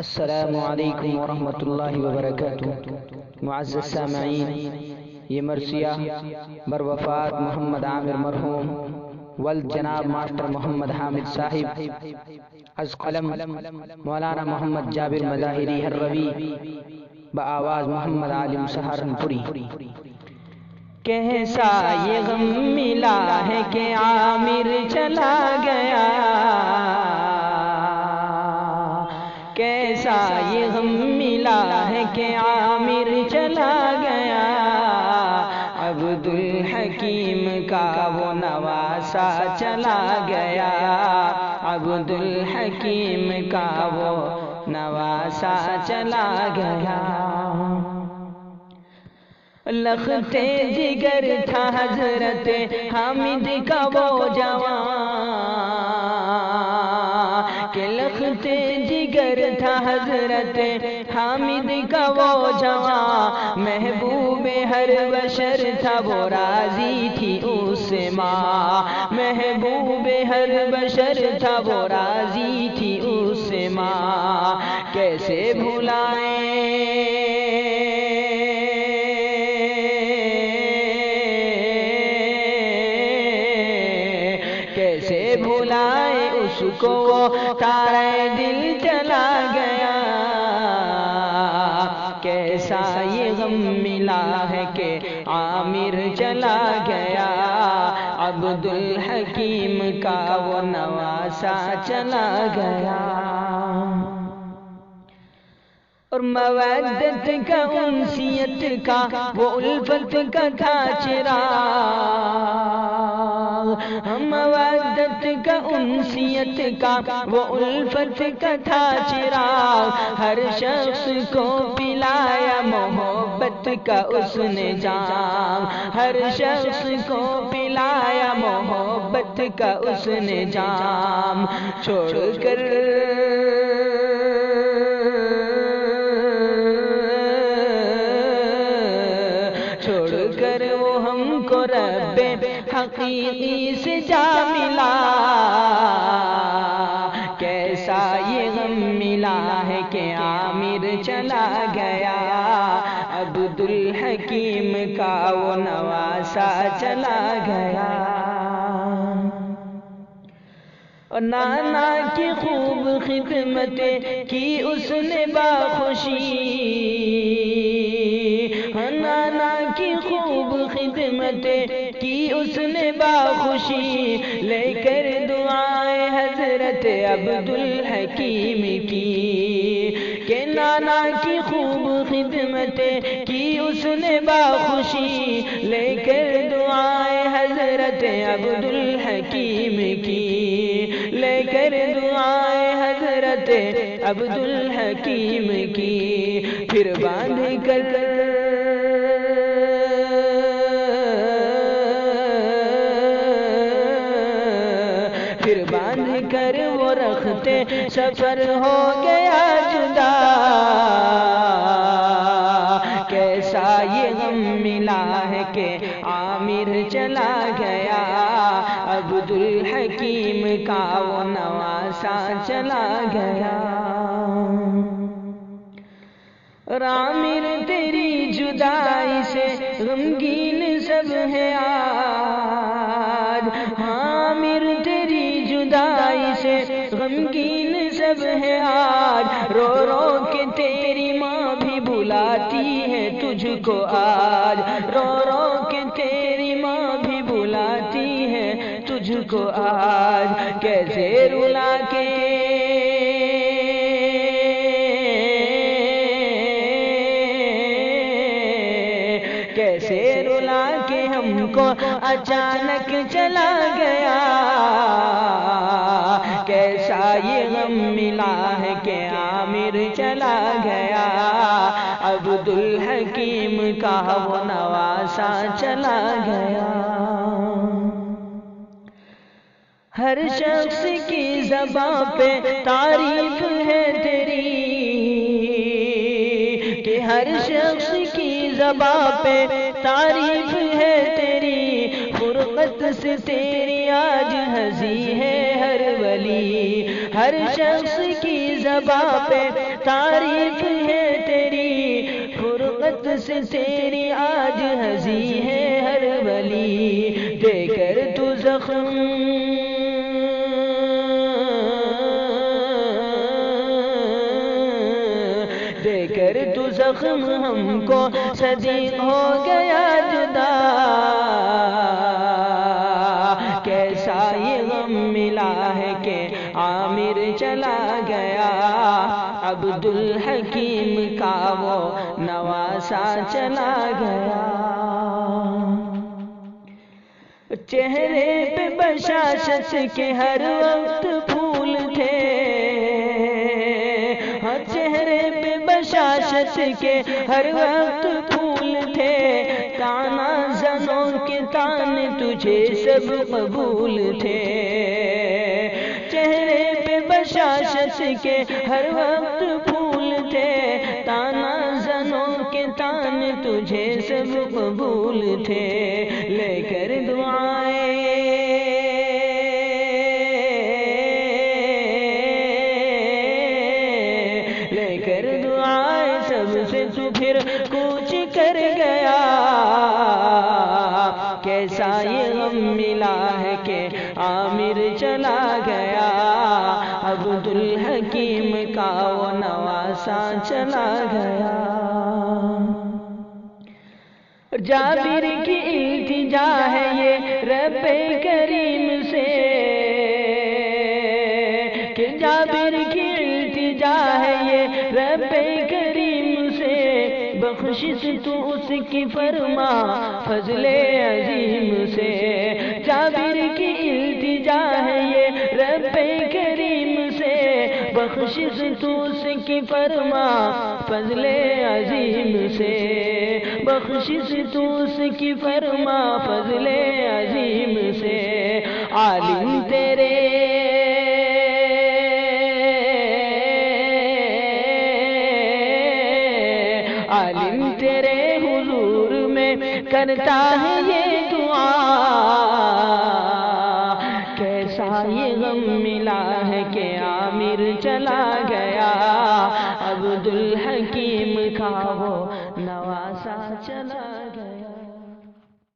السلام علیکم ورحمۃ اللہ وبرکاتہ۔ معزز سامعین، یہ مرثیہ بروفات محمد عامر مرحوم ولد جناب ماسٹر محمد حامد صاحب از قلم مولانا محمد جابر مظاہری ہروی بآواز محمد عالم سہارنپوری۔ کیسا یہ غم ملا ہے کہ عامر چلا گیا، کیسا یہ غم ملا ہے کہ عامر چلا گیا، عبدالحکیم کا وہ نواسا چلا گیا، عبدالحکیم کا وہ نواسا چلا گیا۔ لخت جگر تھا حضرت حامد کا وہ جوان، کہ لخت جگر تھا حضرت حامد کا وہ جوان، محبوب ہر بشر تھا وہ راضی تھی اس سے ماں، محبوب ہر بشر تھا وہ راضی تھی اس سے ماں۔ کیسے بھلائیں بھلائے اس کو وہ تارے دل چلا گیا، کیسا یہ غم ملا ہے کہ عامر چلا گیا، عبدالحکیم کا وہ نواسا چلا گیا۔ اور مودت کا انسیت کا وہ الفت کا تھا چراغ، مودت کا انسیت کا وہ الفت کا تھا چراغ، ہر شخص کو پلایا محبت کا اس نے جام، ہر شخص کو پلایا محبت کا اس نے جام۔ چھوڑ کر وہ ہم کو رب حقیقی سے جا ملا، کیسا یہ غم ملا ہے کہ عامر چلا گیا، عبدالحکیم کا وہ نواسا چلا گیا۔ اور نانا کی خوب خدمتیں کی اس نے باخوشی، نانا کی خوب خدمتیں کی اس نے باخوشی، لے کر دعائیں حضرت عبدالحکیم کی، کہ نانا کی خوب خدمتیں کی اس نے باخوشی، لے کر دعائیں حضرت عبدالحکیم کی، لے کر دعائیں حضرت عبدالحکیم کی۔ پھر باندھ کر وہ رکھتے سفر ہو گیا جدا، کیسا یہ غم ملا ہے کہ عامر چلا گیا، عبدالحکیم کا وہ نواسا چلا گیا۔ عامر تیری جدائی سے غمگین سب ہے آج، عامر تیری جدائی سے غمگین سب ہے آج، رو رو کے تیری ماں بھی بلاتی ہے تجھ کو آج، رو رو کے تیری ماں بھی بلاتی ہے تجھ کو آج، کیسے رلا کے کیسے رلا کے ہم کو اچانک چلا گیا، کیسا یہ غم ملا ہے کہ عامر چلا گیا، عبدالحکیم کا وہ نواسا چلا گیا۔ ہر شخص کی زبان پہ تعریف ہے تیری، کہ ہر شخص کی زبان پہ تعریف ہے تیری، فرقت سے تیری آج ہنسی ہے ہر ولی، ہر شخص کی زبان پہ تعریف ہے تیری فرقت سے تیری آج ہنسی ہے ہر ولی دے کر تو زخم دے کر تو زخم ہم کو صدیق ہو گیا جدا کیسا یہ غم ملا ہے کہ عامر چلا گیا عبدالحکیم کا وہ نواسا چلا گیا چہرے پہ بشاشت کے ہر وقت پھول تھے چہرے پہ بشاشت کے ہر وقت پھول تھے تانا زنوں کے تان تجھے سب قبول تھے چہرے پہ بشاشت کے ہر وقت پھول تھے تانا زنوں کے تان تجھے سب قبول تھے لے کر دعائیں لے کر دعائیں سب سے تو پھر کوچ کر گیا کیسا یہ غم ملا ہے کہ عامر چلا گیا عبدالحکیم کا وہ نواسا چلا گیا جابر کی التجا ہے یہ رب کریم سے کہ جابر کی التجا ہے یہ رب کریم سے بخشش تو اس کی فرما فضل عظیم سے جابر کی التجا ہے یہ رب کریم سے بخشش تو اس کی فرما فضل عظیم سے بخشش تو اس کی فرما فضل عظیم سے عالم تیرے عالم تیرے حضور میں کرتا ہے یہ دعا کیسا یہ غم ملا ہے کہ عامر چلا گیا عبدالحکیم کا وہ نواسا چلا